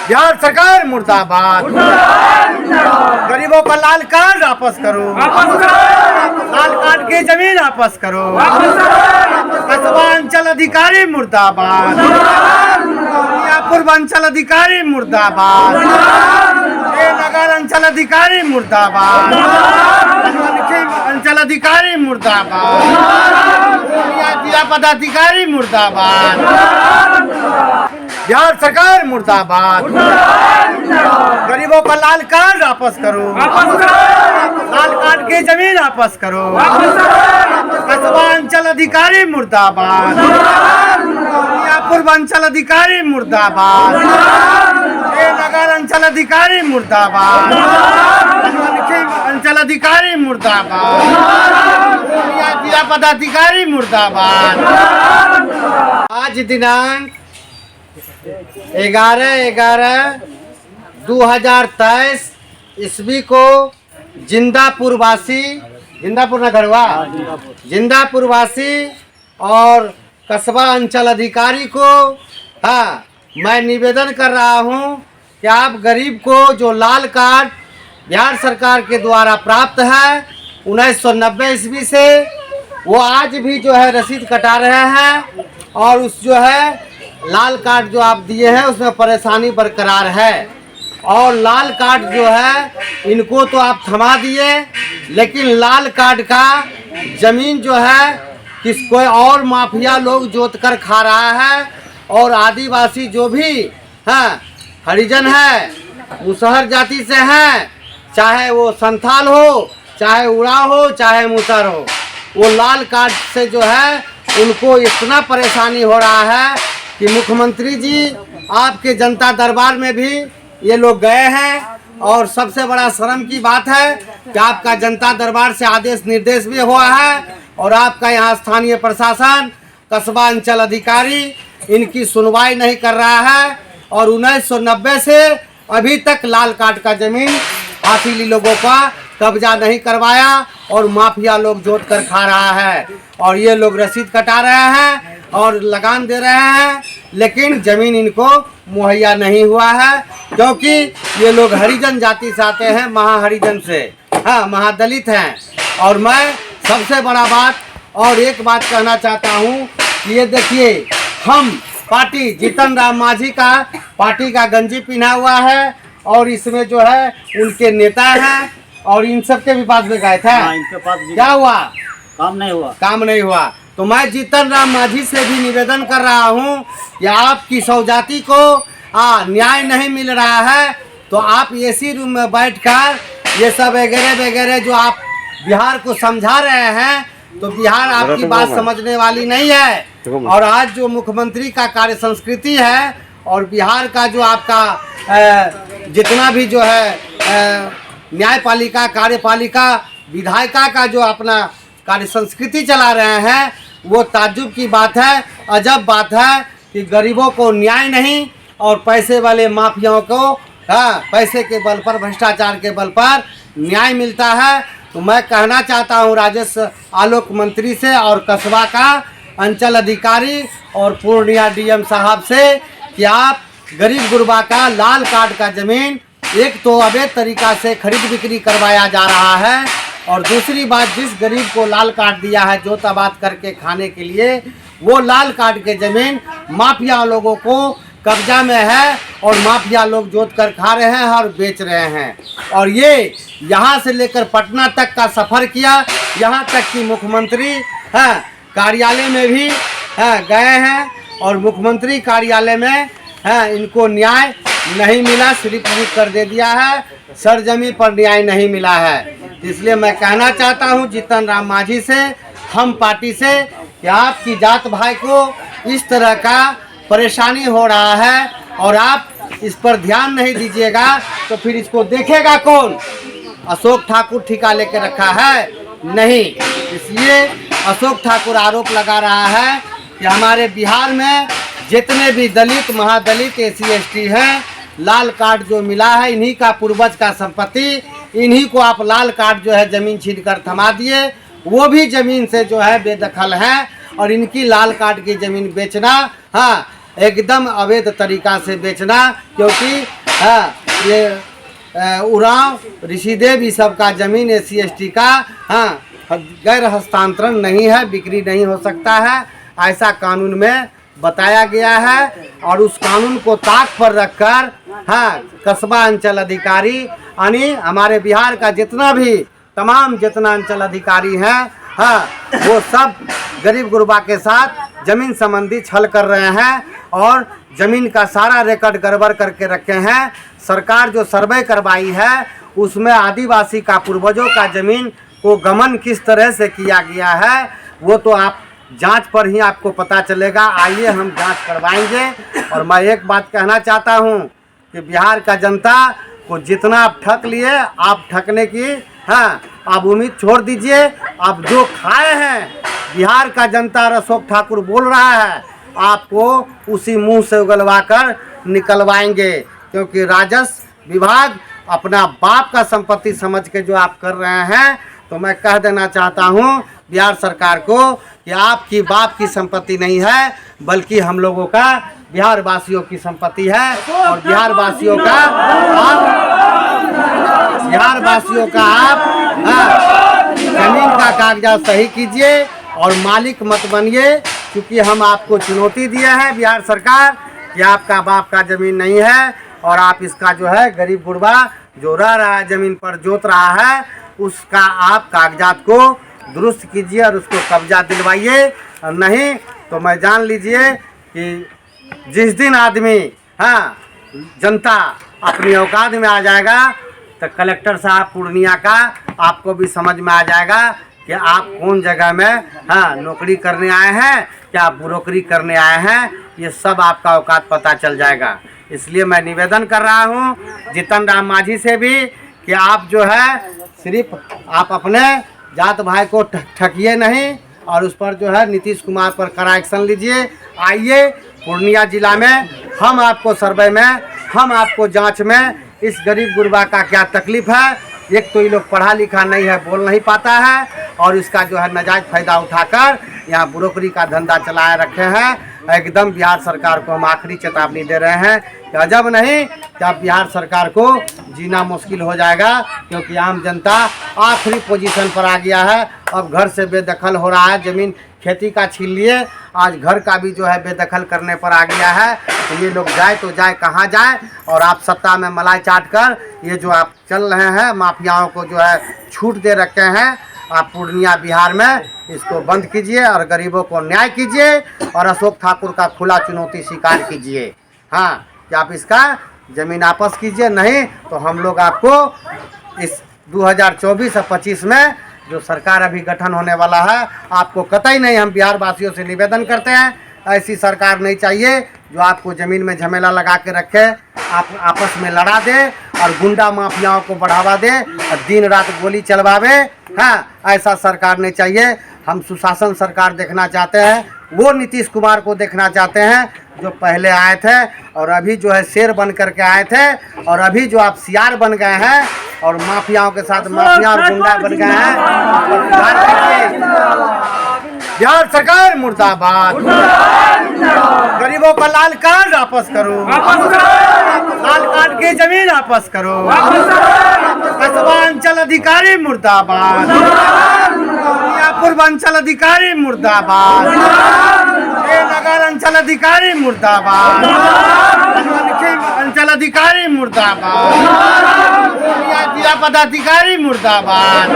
बिहार सरकार मुर्दाबाद। गरीबों का लाल कार्ड वापस करो, लाल कार्ड की जमीन वापस करो। कस्बा अंचल अधिकारी मुर्दाबाद, पूर्व अंचल अधिकारी मुर्दाबाद, नगर अंचल अधिकारी मुर्दाबाद, अंचल अधिकारी मुर्दाबाद, जिला पदाधिकारी मुर्दाबाद। बिहार सरकार मुर्दाबाद। गरीबों का लाल कार्ड वापस करो, लाल कार्ड की जमीन वापस करो। कस्बा अंचल अधिकारी मुर्दाबाद, पूर्व अंचल अधिकारी मुर्दाबाद, नगर अंचल अधिकारी मुर्दाबाद, अंचल अधिकारी मुर्दाबाद, जिला पदाधिकारी मुर्दाबाद। आज दिनांक 11/11/2023 ईस्वी को जिंदापुर वासी, जिंदापुर नगर हुआ, जिंदापुर वासी और कस्बा अंचल अधिकारी को मैं निवेदन कर रहा हूं कि आप गरीब को जो लाल कार्ड बिहार सरकार के द्वारा प्राप्त है 1990 ईस्वी से, वो आज भी जो है रसीद कटा रहे हैं और उस जो है लाल कार्ड जो आप दिए हैं उसमें परेशानी बरकरार है। और लाल कार्ड जो है इनको तो आप थमा दिए, लेकिन लाल कार्ड का जमीन जो है किस कोई और माफिया लोग जोत कर खा रहा है। और आदिवासी जो भी हैं, हरिजन है, मुसहर जाति से हैं, चाहे वो संथाल हो, चाहे उराव हो, चाहे मुसहर हो, वो लाल कार्ड से जो है उनको इतना परेशानी हो रहा है कि मुख्यमंत्री जी आपके जनता दरबार में भी ये लोग गए हैं। और सबसे बड़ा शर्म की बात है कि आपका जनता दरबार से आदेश निर्देश भी हुआ है और आपका यहाँ स्थानीय प्रशासन, कस्बा अंचल अधिकारी इनकी सुनवाई नहीं कर रहा है। और 1990 से अभी तक लाल कार्ड का जमीन हासिली लोगों का कब्जा नहीं करवाया और माफिया लोग जोत कर खा रहा है। और ये लोग रसीद कटा रहे हैं और लगान दे रहे हैं, लेकिन जमीन इनको मुहैया नहीं हुआ है, क्योंकि ये लोग हरिजन जाति से आते हैं, महाहरिजन से, महादलित हैं। और मैं सबसे बड़ा बात और एक बात कहना चाहता हूँ कि ये देखिए, हम पार्टी जीतन राम मांझी का पार्टी का गंजी पहना हुआ है और इसमें जो है उनके नेता हैं और इन सब के भी पास में गए थे। इनके पास क्या हुआ? काम नहीं हुआ, काम नहीं हुआ। तो मैं जीतन राम मांझी से भी निवेदन कर रहा हूँ कि आपकी सौजाति को न्याय नहीं मिल रहा है, तो आप एसी रूम में बैठकर ये सब वगैरह वगैरह जो आप बिहार को समझा रहे हैं, तो बिहार आपकी बात समझने वाली नहीं है। और आज जो मुख्यमंत्री का कार्य संस्कृति है और बिहार का जो आपका जितना भी जो है न्यायपालिका, कार्यपालिका, विधायिका का जो अपना कार्य संस्कृति चला रहे हैं, वो ताज्जुब की बात है, अजब बात है कि गरीबों को न्याय नहीं और पैसे वाले माफियाओं को पैसे के बल पर, भ्रष्टाचार के बल पर न्याय मिलता है। तो मैं कहना चाहता हूँ राजस्व आलोक मंत्री से और कस्बा का अंचल अधिकारी और पूर्णिया डीएम साहब से कि आप गरीब गुरबा का लाल कार्ड का जमीन एक तो अवैध तरीका से खरीद बिक्री करवाया जा रहा है, और दूसरी बात, जिस गरीब को लाल कार्ड दिया है जोत आबाद करके खाने के लिए, वो लाल कार्ड के जमीन माफिया लोगों को कब्जा में है और माफिया लोग जोत कर खा रहे हैं और बेच रहे हैं। और ये यहाँ से लेकर पटना तक का सफ़र किया, यहाँ तक कि मुख्यमंत्री कार्यालय में भी गए हैं और मुख्यमंत्री कार्यालय में इनको न्याय नहीं मिला, स्लिप कर दे दिया है, सरजमी पर न्याय नहीं मिला है। इसलिए मैं कहना चाहता हूं जीतन राम मांझी से, हम पार्टी से, कि आपकी जात भाई को इस तरह का परेशानी हो रहा है और आप इस पर ध्यान नहीं दीजिएगा तो फिर इसको देखेगा कौन? अशोक ठाकुर ठिका लेके रखा है? नहीं। इसलिए अशोक ठाकुर आरोप लगा रहा है कि हमारे बिहार में जितने भी दलित, महादलित, एसी एसटी हैं, लाल कार्ड जो मिला है इन्हीं का पूर्वज का संपत्ति, इन्हीं को आप लाल कार्ड जो है ज़मीन छीन कर थमा दिए, वो भी ज़मीन से जो है बेदखल है। और इनकी लाल कार्ड की ज़मीन बेचना एकदम अवैध तरीका से बेचना, क्योंकि हाँ ये उरांव ऋषिदेव ये सब का जमीन SC/ST का हाँ गैर हस्तांतरण नहीं है, बिक्री नहीं हो सकता है, ऐसा कानून में बताया गया है। और उस कानून को ताक पर रखकर हाँ कस्बा अंचल अधिकारी यानी हमारे बिहार का जितना भी तमाम जितना अंचल अधिकारी हैं हाँ वो सब गरीब गुरबा के साथ जमीन संबंधी छल कर रहे हैं और जमीन का सारा रिकॉर्ड गड़बड़ करके रखे हैं। सरकार जो सर्वे करवाई है उसमें आदिवासी का पूर्वजों का जमीन को गमन किस तरह से किया गया है वो तो आप जांच पर ही आपको पता चलेगा। आइए हम जांच करवाएंगे। और मैं एक बात कहना चाहता हूं कि बिहार का जनता को जितना आप ठग लिए आप ठगने की हाँ आप उम्मीद छोड़ दीजिए। आप जो खाए हैं बिहार का जनता अशोक ठाकुर बोल रहा है आपको उसी मुंह से उगलवा कर निकलवाएंगे, क्योंकि राजस्व विभाग अपना बाप का संपत्ति समझ के जो आप कर रहे हैं। तो मैं कह देना चाहता हूं बिहार सरकार को कि आपकी बाप की संपत्ति नहीं है बल्कि हम लोगों का बिहार वासियों की संपत्ति है। और बिहार वासियों का आप जमीन का कागजात सही कीजिए और मालिक मत बनिए, क्योंकि हम आपको चुनौती दिए हैं बिहार सरकार कि आपका बाप का जमीन नहीं है और आप इसका जो है गरीब गुरबा जो रह रहा है जमीन पर जोत रहा है उसका आप कागजात को दुरुस्त कीजिए और उसको कब्जा दिलवाइए। और नहीं तो मैं जान लीजिए कि जिस दिन आदमी हाँ जनता अपनी औकात में आ जाएगा तो कलेक्टर साहब पूर्णिया का आपको भी समझ में आ जाएगा कि आप कौन जगह में हाँ नौकरी करने आए हैं, क्या ब्रोकरी करने आए हैं, ये सब आपका औकात पता चल जाएगा। इसलिए मैं निवेदन कर रहा हूँ जीतन राम मांझी से भी कि आप जो है सिर्फ आप अपने जात भाई को ठगिए नहीं और उस पर जो है नीतीश कुमार पर कड़ा एक्शन लीजिए। आइए पूर्णिया जिला में हम आपको सर्वे में हम आपको जांच में इस गरीब गुरबा का क्या तकलीफ है। एक तो ये लोग पढ़ा लिखा नहीं है, बोल नहीं पाता है और इसका जो है नाजायज फायदा उठाकर यहाँ ब्रोकरी का धंधा चलाए रखे हैं। एकदम बिहार सरकार को हम आखिरी चेतावनी दे रहे हैं कि अजब नहीं कि अब बिहार सरकार को जीना मुश्किल हो जाएगा, क्योंकि आम जनता आखिरी पोजीशन पर आ गया है। अब घर से बेदखल हो रहा है, ज़मीन खेती का छीन लिए आज घर का भी जो है बेदखल करने पर आ गया है। तो ये लोग जाए तो जाए कहाँ जाए। और आप सत्ता में मलाई चाट कर ये जो आप चल रहे हैं माफियाओं को जो है छूट दे रखे हैं, आप पूर्णिया बिहार में इसको बंद कीजिए और गरीबों को न्याय कीजिए और अशोक ठाकुर का खुला चुनौती स्वीकार कीजिए। हाँ कि आप इसका ज़मीन वापस कीजिए, नहीं तो हम लोग आपको इस 2024 और 25 में जो सरकार अभी गठन होने वाला है आपको कतई नहीं। हम बिहार वासियों से निवेदन करते हैं ऐसी सरकार नहीं चाहिए जो आपको ज़मीन में झमेला लगा के रखे, आप आपस में लड़ा दे और गुंडा माफियाओं को बढ़ावा दे और दिन रात गोली चलवावे। हाँ ऐसा सरकार नहीं चाहिए। हम सुशासन सरकार देखना चाहते हैं, वो नीतीश कुमार को देखना चाहते हैं जो पहले आए थे और अभी जो है शेर बन करके आए थे और अभी जो आप सियार बन गए हैं और माफियाओं के साथ माफिया और गुंडा बन गए हैं। बिहार सरकार मुर्दाबाद। गरीबों का लाल कार्ड वापस करो, लाल कार्ड की जमीन वापस करो। कस्बा अंचल अधिकारी मुर्दाबाद, पूर्व अंचल अधिकारी मुर्दाबाद, नगर अंचल अधिकारी मुर्दाबाद, अंचल अधिकारी मुर्दाबाद, जिला पदाधिकारी मुर्दाबाद।